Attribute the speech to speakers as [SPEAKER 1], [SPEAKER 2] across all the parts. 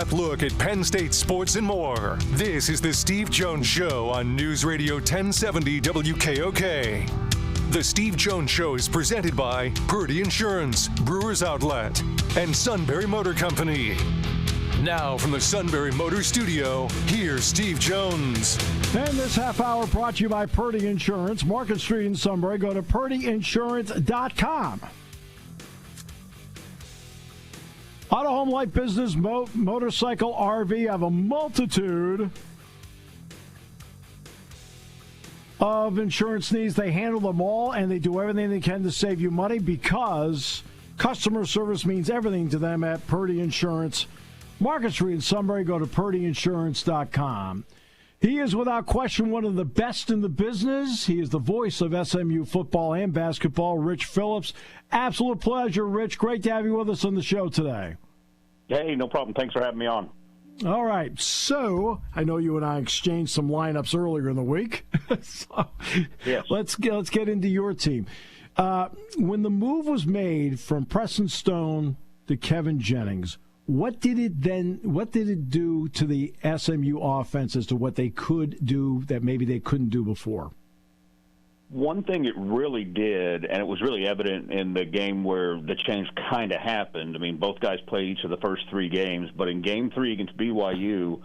[SPEAKER 1] in-depth look at Penn State sports and more. This is the Steve Jones Show on News Radio 1070 WKOK. The Steve Jones Show is presented by Purdy Insurance, Brewers Outlet, and Sunbury Motor Company. Now from the Sunbury Motor Studio, here's Steve Jones.
[SPEAKER 2] And this half hour brought to you by Purdy Insurance, Market Street in Sunbury. Go to purdyinsurance.com. Auto, home, life, business, motorcycle, RV have a multitude of insurance needs. They handle them all, and they do everything they can to save you money because customer service means everything to them at Purdy Insurance. Market Street in Sunbury. Go to purdyinsurance.com. He is without question one of the best in the business. He is the voice of SMU football and basketball, Rich Phillips. Absolute pleasure, Rich. Great to have you with us on the show today.
[SPEAKER 3] Hey, no problem. Thanks for having me on.
[SPEAKER 2] All right. So I know you and I exchanged some lineups earlier in the week. So
[SPEAKER 3] yes.
[SPEAKER 2] Let's get into your team. When the move was made from Preston Stone to Kevin Jennings, what did it do to the SMU offense as to what they could do that maybe they couldn't do before?
[SPEAKER 3] One thing it really did, and it was really evident in the game where the change kind of happened. I mean, both guys played each of the first three games, but in Game 3 against BYU,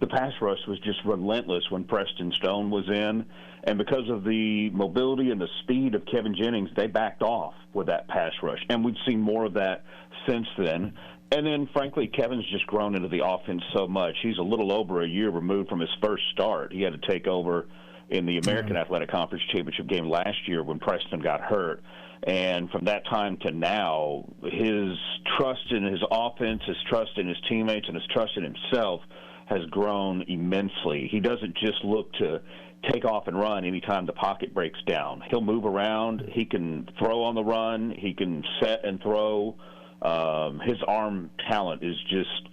[SPEAKER 3] the pass rush was just relentless when Preston Stone was in. And because of the mobility and the speed of Kevin Jennings, they backed off with that pass rush. And we've seen more of that since then. And then, frankly, Kevin's just grown into the offense so much. He's a little over a year removed from his first start. He had to take over in the American Athletic Conference Championship game last year when Preston got hurt. And from that time to now, his trust in his offense, his trust in his teammates, and his trust in himself has grown immensely. He doesn't just look to take off and run anytime the pocket breaks down. He'll move around. He can throw on the run. He can set and throw. His arm talent is just,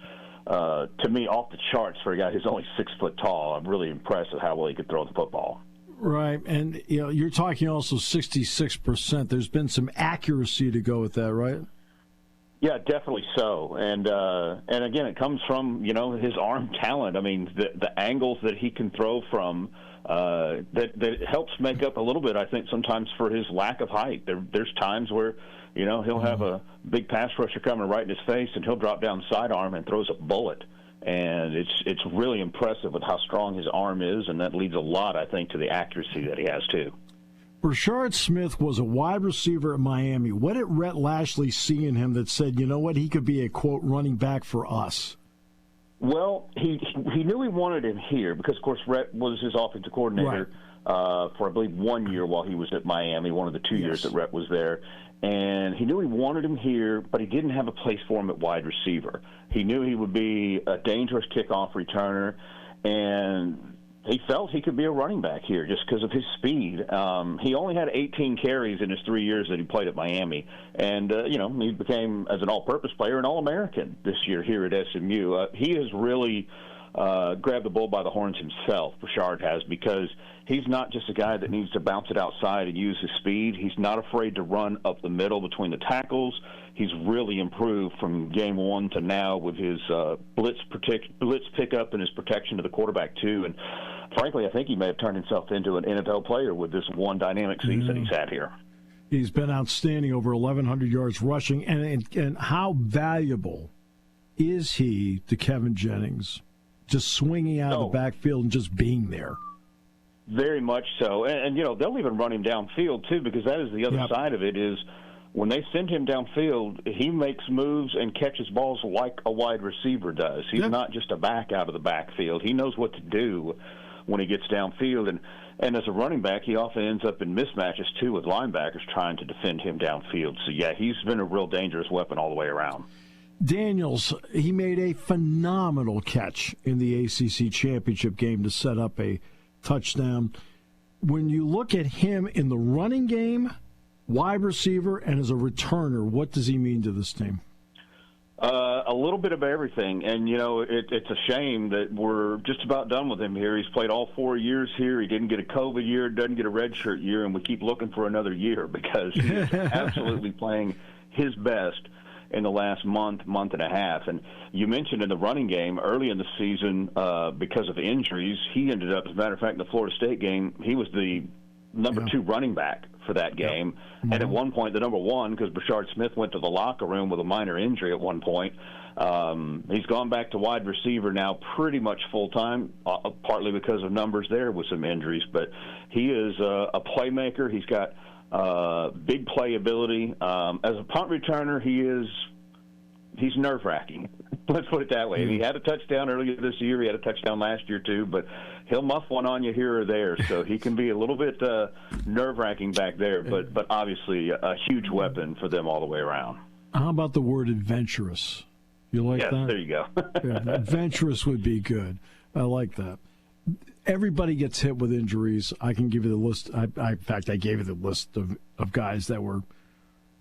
[SPEAKER 3] to me, off the charts for a guy who's only 6 foot tall. I'm really impressed with how well he could throw the football.
[SPEAKER 2] Right, and you're talking also 66%. There's been some accuracy to go with that, right?
[SPEAKER 3] Yeah, definitely so. And again, it comes from his arm talent. I mean, the angles that he can throw from that helps make up a little bit, I think, sometimes for his lack of height. There's times where he'll have a big pass rusher coming right in his face, and he'll drop down sidearm and throws a bullet. And it's really impressive with how strong his arm is, and that leads a lot, I think, to the accuracy that he has, too.
[SPEAKER 2] Rashard Smith was a wide receiver at Miami. What did Rhett Lashley see in him that said, you know what, he could be a, quote, running back for us?
[SPEAKER 3] Well, he knew he wanted him here because, of course, Rhett was his offensive coordinator for, I believe, 1 year while he was at Miami, one of the 2 years that Rhett was there. And he knew he wanted him here, but he didn't have a place for him at wide receiver. He knew he would be a dangerous kickoff returner, and he felt he could be a running back here just because of his speed. He only had 18 carries in his 3 years that he played at Miami. And, he became, as an all-purpose player, an All-American this year here at SMU. He has really grabbed the bull by the horns himself, Rashard has, because he's not just a guy that needs to bounce it outside and use his speed. He's not afraid to run up the middle between the tackles. He's really improved from game one to now with his blitz pickup and his protection to the quarterback, too. And frankly, I think he may have turned himself into an NFL player with this one dynamic season he's had here.
[SPEAKER 2] He's been outstanding, over 1,100 yards rushing. And how valuable is he to Kevin Jennings? Just swinging out of the backfield and just being there.
[SPEAKER 3] Very much so. And they'll even run him downfield, too, because that is the other side of it is when they send him downfield, he makes moves and catches balls like a wide receiver does. He's not just a back out of the backfield. He knows what to do when he gets downfield. And as a running back, he often ends up in mismatches, too, with linebackers trying to defend him downfield. So, he's been a real dangerous weapon all the way around.
[SPEAKER 2] Daniels, he made a phenomenal catch in the ACC championship game to set up a touchdown. When you look at him in the running game, wide receiver, and as a returner, what does he mean to this team?
[SPEAKER 3] A little bit of everything, and it's a shame that we're just about done with him here. He's played all 4 years here. He didn't get a COVID year, doesn't get a redshirt year, and we keep looking for another year because he's absolutely playing his best. in the last month and a half. And you mentioned in the running game early in the season, because of injuries, he ended up, as a matter of fact, in the Florida State game, he was the number 2 running back for that game. And at one point, the number 1, because Brashard Smith went to the locker room with a minor injury at one point. He's gone back to wide receiver now pretty much full-time, partly because of numbers there with some injuries. But he is a playmaker. He's got big playability. As a punt returner, he's nerve-wracking. Let's put it that way. He had a touchdown earlier this year. He had a touchdown last year, too. But he'll muff one on you here or there. So he can be a little bit nerve-wracking back there. But obviously a huge weapon for them all the way around.
[SPEAKER 2] How about the word adventurous? You like that?
[SPEAKER 3] Yes, there you go.
[SPEAKER 2] Yeah, adventurous would be good. I like that. Everybody gets hit with injuries. I can give you the list. In fact, I gave you the list of guys that were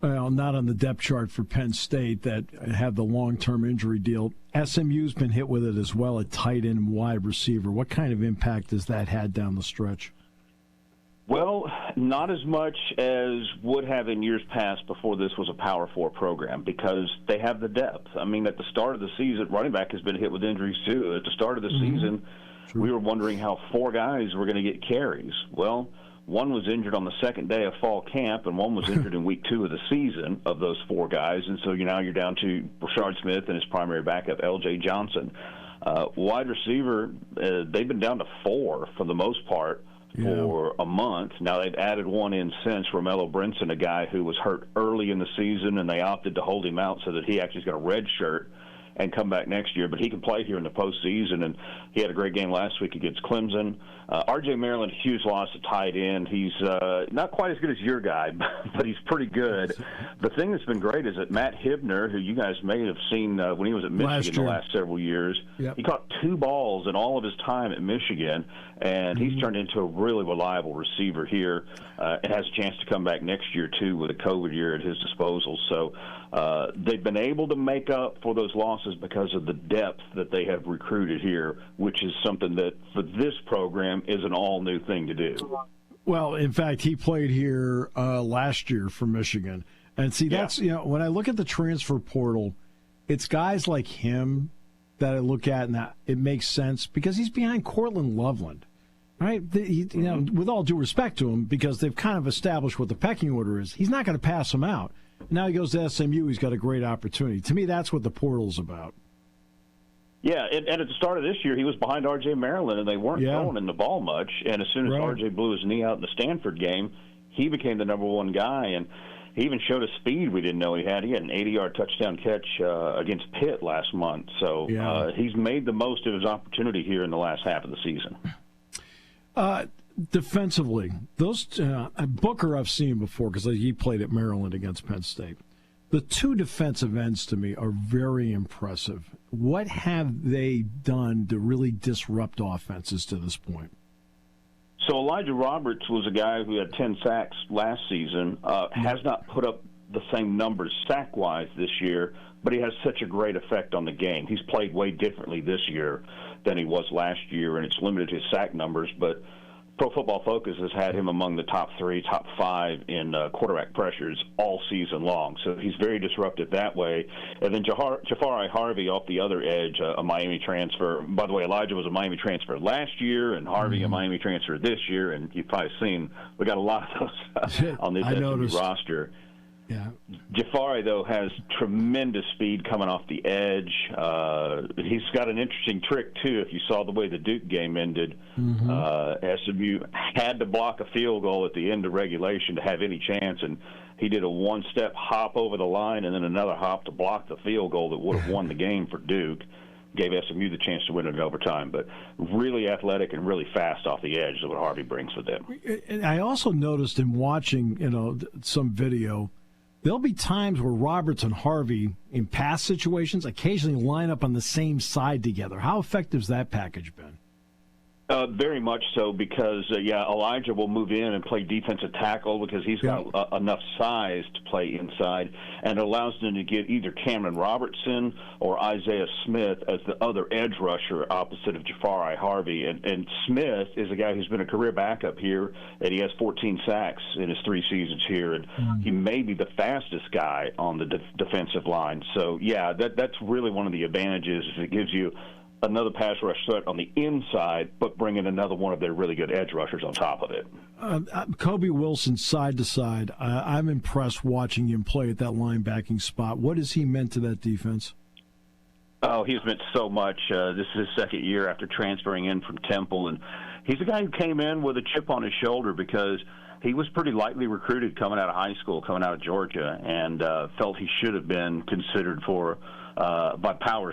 [SPEAKER 2] not on the depth chart for Penn State that have the long-term injury deal. SMU's been hit with it as well at tight end and wide receiver. What kind of impact has that had down the stretch?
[SPEAKER 3] Well, not as much as would have in years past before this was a Power 4 program, because they have the depth. I mean, at the start of the season, running back has been hit with injuries too. At the start of the season, we were wondering how 4 guys were going to get carries. Well, one was injured on the second day of fall camp, and one was injured in week 2 of the season of those 4 guys. And so now you're down to Brashard Smith and his primary backup, L.J. Johnson. Wide receiver, they've been down to 4 for the most part. For a month. Now they've added one in since, Romello Brinson, a guy who was hurt early in the season, and they opted to hold him out so that he actually's got a red shirt and come back next year. But he can play here in the postseason, and he had a great game last week against Clemson. R.J. Maryland, huge loss to tight end. He's not quite as good as your guy, but he's pretty good. The thing that's been great is that Matt Hibner, who you guys may have seen when he was at Michigan the last several years, he caught 2 balls in all of his time at Michigan, and he's turned into a really reliable receiver here. And has a chance to come back next year, too, with a COVID year at his disposal. So they've been able to make up for those losses because of the depth that they have recruited here, which is something that for this program is an all-new thing to do.
[SPEAKER 2] Well, in fact, he played here last year for Michigan. And see, that's, when I look at the transfer portal, it's guys like him that I look at and that it makes sense because he's behind Cortland Loveland. Right? With all due respect to him, because they've kind of established what the pecking order is, he's not going to pass him out. Now he goes to SMU, he's got a great opportunity. To me, that's what the portal's about.
[SPEAKER 3] Yeah, and at the start of this year, he was behind R.J. Maryland, and they weren't throwing him the ball much. And as soon as R.J. blew his knee out in the Stanford game, he became the number 1 guy. And he even showed a speed we didn't know he had. He had an 80-yard touchdown catch against Pitt last month. So he's made the most of his opportunity here in the last half of the season.
[SPEAKER 2] Defensively, those Booker I've seen before because he played at Maryland against Penn State. The 2 defensive ends to me are very impressive. What have they done to really disrupt offenses to this point?
[SPEAKER 3] So Elijah Roberts was a guy who had 10 sacks last season, has not put up the same numbers sack-wise this year, but he has such a great effect on the game. He's played way differently this year than he was last year, and it's limited his sack numbers, but Pro Football Focus has had him among the top 3, top 5 in quarterback pressures all season long. So he's very disruptive that way. And then Jafari Harvey off the other edge, a Miami transfer. By the way, Elijah was a Miami transfer last year, and Harvey a Miami transfer this year. And you've probably seen we got a lot of those on this SMU roster.
[SPEAKER 2] Yeah.
[SPEAKER 3] Jafari, though, has tremendous speed coming off the edge. He's got an interesting trick, too, if you saw the way the Duke game ended. SMU had to block a field goal at the end of regulation to have any chance, and he did a 1-step hop over the line and then another hop to block the field goal that would have won the game for Duke. Gave SMU the chance to win it in overtime, but really athletic and really fast off the edge is what Harvey brings with them.
[SPEAKER 2] And I also noticed in watching, some video, there'll be times where Roberts and Harvey, in pass situations, occasionally line up on the same side together. How effective has that package been?
[SPEAKER 3] Very much so because, Elijah will move in and play defensive tackle because he's got enough size to play inside, and it allows them to get either Cameron Robertson or Isaiah Smith as the other edge rusher opposite of Jafari Harvey. And Smith is a guy who's been a career backup here, and he has 14 sacks in his 3 seasons here, and he may be the fastest guy on the defensive line. So, that's really one of the advantages is it gives you another pass rush threat on the inside, but bringing another one of their really good edge rushers on top of it.
[SPEAKER 2] Kobe Wilson, side to side, I'm impressed watching him play at that linebacking spot. What has he meant to that defense?
[SPEAKER 3] Oh, he's meant so much. This is his second year after transferring in from Temple, and he's a guy who came in with a chip on his shoulder because he was pretty lightly recruited coming out of high school, coming out of Georgia, and felt he should have been considered for by power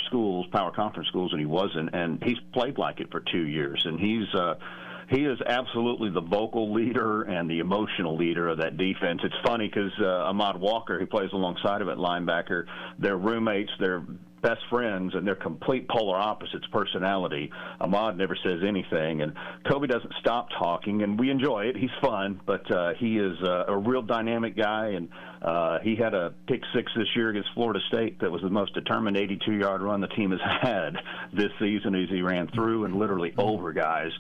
[SPEAKER 3] conference schools, and he wasn't. And he's played like it for 2 years, and he is absolutely the vocal leader and the emotional leader of that defense. It's funny because Ahmad Walker, who plays alongside of it, linebacker, they're roommates, they're best friends, and they're complete polar opposites personality. Ahmad never says anything, and Kobe doesn't stop talking, and we enjoy it. He's fun, but he is a real dynamic guy, and he had a pick 6 this year against Florida State that was the most determined 82-yard run the team has had this season as he ran through and literally over guys.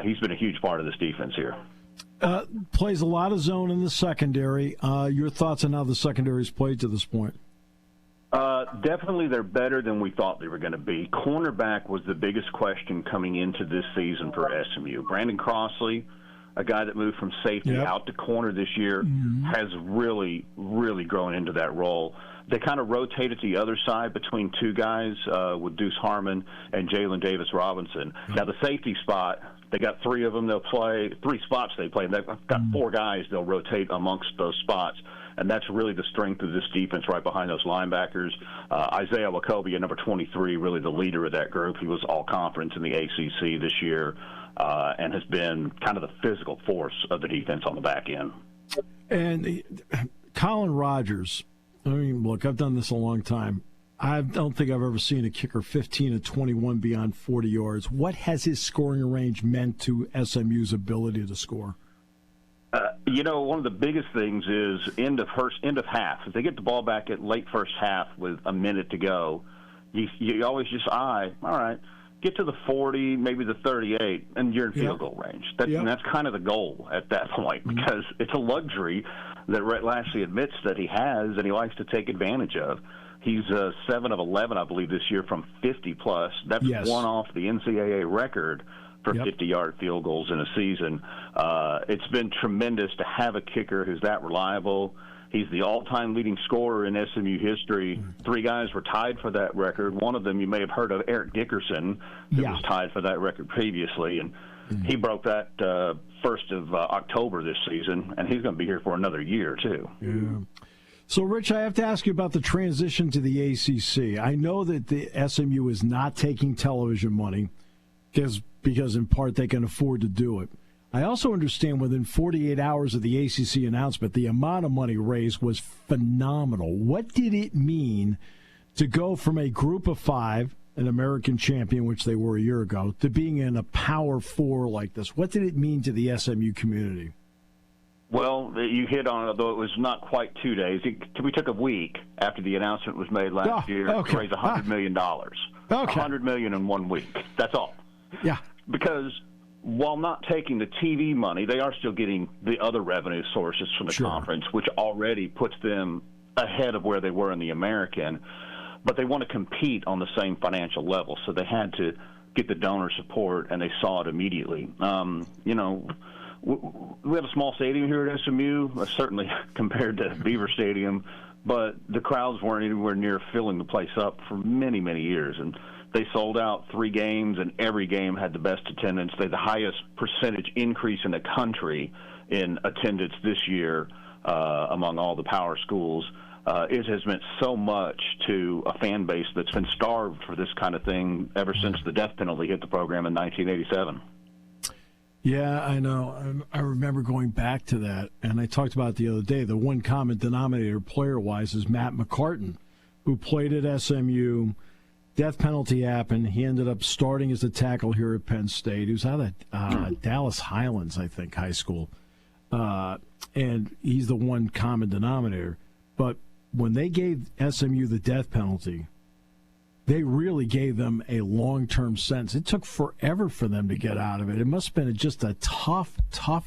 [SPEAKER 3] He's been a huge part of this defense here.
[SPEAKER 2] Plays a lot of zone in the secondary. Your thoughts on how the secondary's played to this point?
[SPEAKER 3] Definitely they're better than we thought they were going to be. Cornerback was the biggest question coming into this season for SMU. Brandon Crossley, a guy that moved from safety out to corner this year, has really, really grown into that role. They kind of rotated the other side between 2 guys with Deuce Harmon and Jalen Davis-Robinson. Now, the safety spot, they got 3 of them. They'll play 3 spots they play. And they've got 4 guys they'll rotate amongst those spots. And that's really the strength of this defense right behind those linebackers. Isaiah Wakobe, at number 23, really the leader of that group. He was all-conference in the ACC this year and has been kind of the physical force of the defense on the back end.
[SPEAKER 2] And Colin Rogers, I mean, look, I've done this a long time. I don't think I've ever seen a kicker 15 of 21 beyond 40 yards. What has his scoring range meant to SMU's ability to score?
[SPEAKER 3] One of the biggest things is end of half. If they get the ball back at late first half with a minute to go, you always just all right, get to the 40, maybe the 38, and you're in field goal range. And that's kind of the goal at that point because it's a luxury that Rhett Lashley admits that he has and he likes to take advantage of. He's 7 of 11, I believe, this year from 50-plus. That's one off the NCAA record for 50-yard field goals in a season. It's been tremendous to have a kicker who's that reliable. He's the all-time leading scorer in SMU history. 3 guys were tied for that record. One of them you may have heard of, Eric Dickerson, who was tied for that record previously. And he broke that 1st of October this season, and he's going to be here for another year, too.
[SPEAKER 2] Yeah. So, Rich, I have to ask you about the transition to the ACC. I know that the SMU is not taking television money because in part they can afford to do it. I also understand within 48 hours of the ACC announcement, the amount of money raised was phenomenal. What did it mean to go from a group of 5, an American champion, which they were a year ago, to being in a Power 4 like this? What did it mean to the SMU community?
[SPEAKER 3] Well, you hit on it, although it was not quite 2 days. We took a week after the announcement was made last year to raise $100 million. $100 million in 1 week. That's all.
[SPEAKER 2] Yeah.
[SPEAKER 3] Because while not taking the TV money, they are still getting the other revenue sources from the conference, which already puts them ahead of where they were in the American. But they want to compete on the same financial level, so they had to get the donor support, and they saw it immediately. We have a small stadium here at SMU, certainly compared to Beaver Stadium, but the crowds weren't anywhere near filling the place up for many, many years. And they sold out 3 games, and every game had the best attendance. They had the highest percentage increase in the country in attendance this year among all the power schools. It has meant so much to a fan base that's been starved for this kind of thing ever since the death penalty hit the program in 1987.
[SPEAKER 2] Yeah, I know. I remember going back to that, and I talked about it the other day. The one common denominator player-wise is Matt McCartan, who played at SMU, death penalty happened. He ended up starting as a tackle here at Penn State. He was out at Dallas Highlands, I think, high school. And he's the one common denominator. But when they gave SMU the death penalty, they really gave them a long-term sentence. It took forever for them to get out of it. It must have been just a tough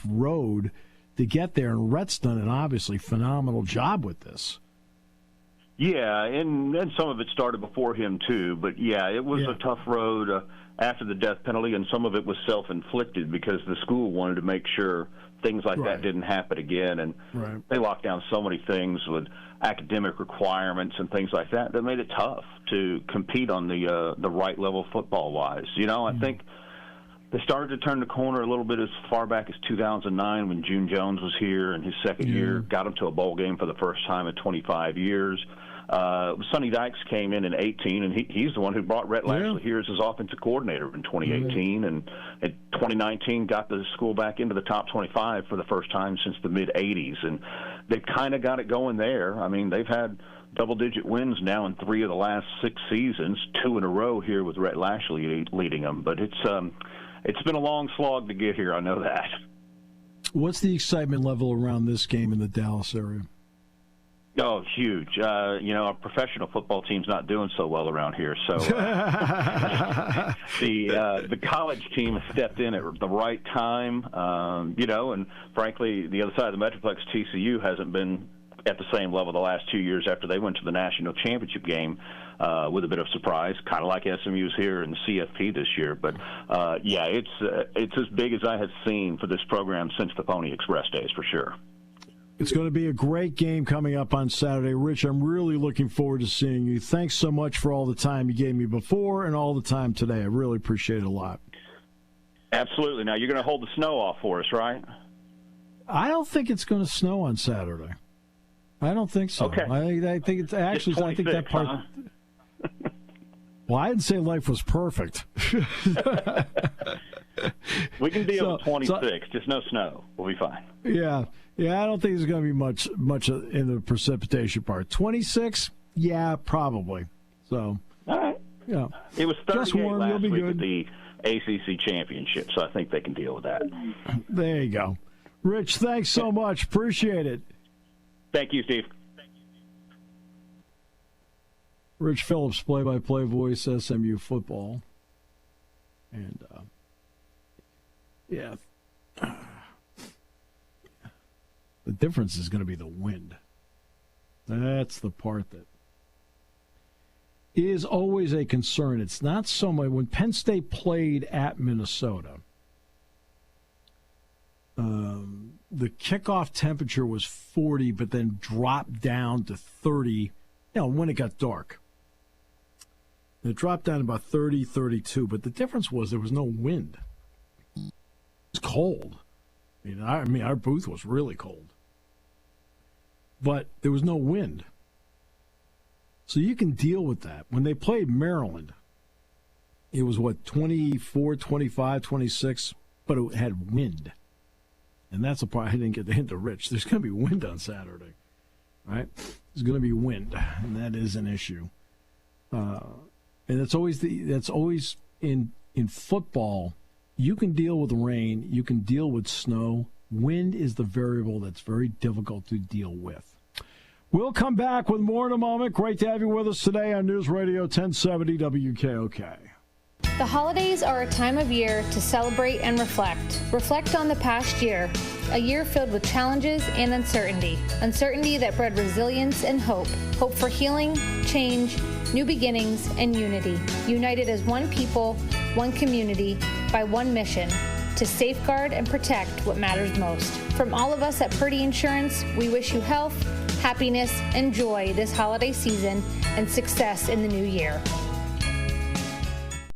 [SPEAKER 2] road to get there. And Rhett's done an obviously phenomenal job with this.
[SPEAKER 3] Yeah, and some of it started before him, too. But, yeah, it was a tough road after the death penalty, and some of it was self-inflicted because the school wanted to make sure things like that didn't happen again. And they locked down so many things with academic requirements and things like that that made it tough to compete on the right level football-wise. You know, I think they started to turn the corner a little bit as far back as 2009 when June Jones was here in his second year, got him to a bowl game for the first time in 25 years. Sonny Dykes came in 18, and he's the one who brought Rhett Lashley here as his offensive coordinator in 2018. And in 2019 got the school back into the top 25 for the first time since the mid-'80s. And they've kind of got it going there. I mean, they've had double-digit wins now in 3 of the last 6 seasons, 2 in a row here with Rhett Lashley leading them. But it's been a long slog to get here, I know that.
[SPEAKER 2] What's the excitement level around this game in the Dallas area?
[SPEAKER 3] Oh, huge. Our professional football team's not doing so well around here. So the college team has stepped in at the right time, and frankly, the other side of the Metroplex, TCU, hasn't been at the same level the last 2 years after they went to the national championship game with a bit of surprise, kind of like SMU's here in the CFP this year. But, it's as big as I have seen for this program since the Pony Express days, for sure.
[SPEAKER 2] It's going to be a great game coming up on Saturday. Rich, I'm really looking forward to seeing you. Thanks so much for all the time you gave me before and all the time today. I really appreciate it a lot.
[SPEAKER 3] Absolutely. Now, you're going to hold the snow off for us, right?
[SPEAKER 2] I don't think it's going to snow on Saturday. I don't think so.
[SPEAKER 3] Okay.
[SPEAKER 2] I think it's actually, I think that part. Huh? Well, I didn't say life was perfect.
[SPEAKER 3] We can deal with 26, just no snow. We'll be fine.
[SPEAKER 2] Yeah, I don't think there's going to be much in the precipitation part. 26, yeah, probably. So,
[SPEAKER 3] all right.
[SPEAKER 2] Yeah,
[SPEAKER 3] it was 38
[SPEAKER 2] just warm.
[SPEAKER 3] last
[SPEAKER 2] You'll be
[SPEAKER 3] week
[SPEAKER 2] good.
[SPEAKER 3] at the ACC championship, so I think they can deal with that.
[SPEAKER 2] There you go, Rich. Thanks so much. Appreciate it.
[SPEAKER 3] Thank you, Steve.
[SPEAKER 2] Rich Phillips, play-by-play voice, SMU football, and the difference is going to be the wind. That's the part that is always a concern. It's not so much when Penn State played at Minnesota. The kickoff temperature was 40, but then dropped down to 30, when it got dark. It dropped down to about 30, 32, but the difference was there was no wind. It was cold. I mean, our booth was really cold. But there was no wind. So you can deal with that. When they played Maryland, it was, 24, 25, 26, but it had wind. And that's the part I didn't get the hint to Rich. There's going to be wind on Saturday, right? There's going to be wind, and that is an issue. And that's always in football. You can deal with rain. You can deal with snow. Wind is the variable that's very difficult to deal with. We'll come back with more in a moment. Great to have you with us today on News Radio 1070 WKOK.
[SPEAKER 4] The holidays are a time of year to celebrate and reflect. Reflect on the past year, a year filled with challenges and uncertainty. Uncertainty that bred resilience and hope. Hope for healing, change, new beginnings, and unity. United as one people, one community, by one mission, to safeguard and protect what matters most. From all of us at Purdy Insurance, we wish you health, happiness, and joy this holiday season and success in the new year.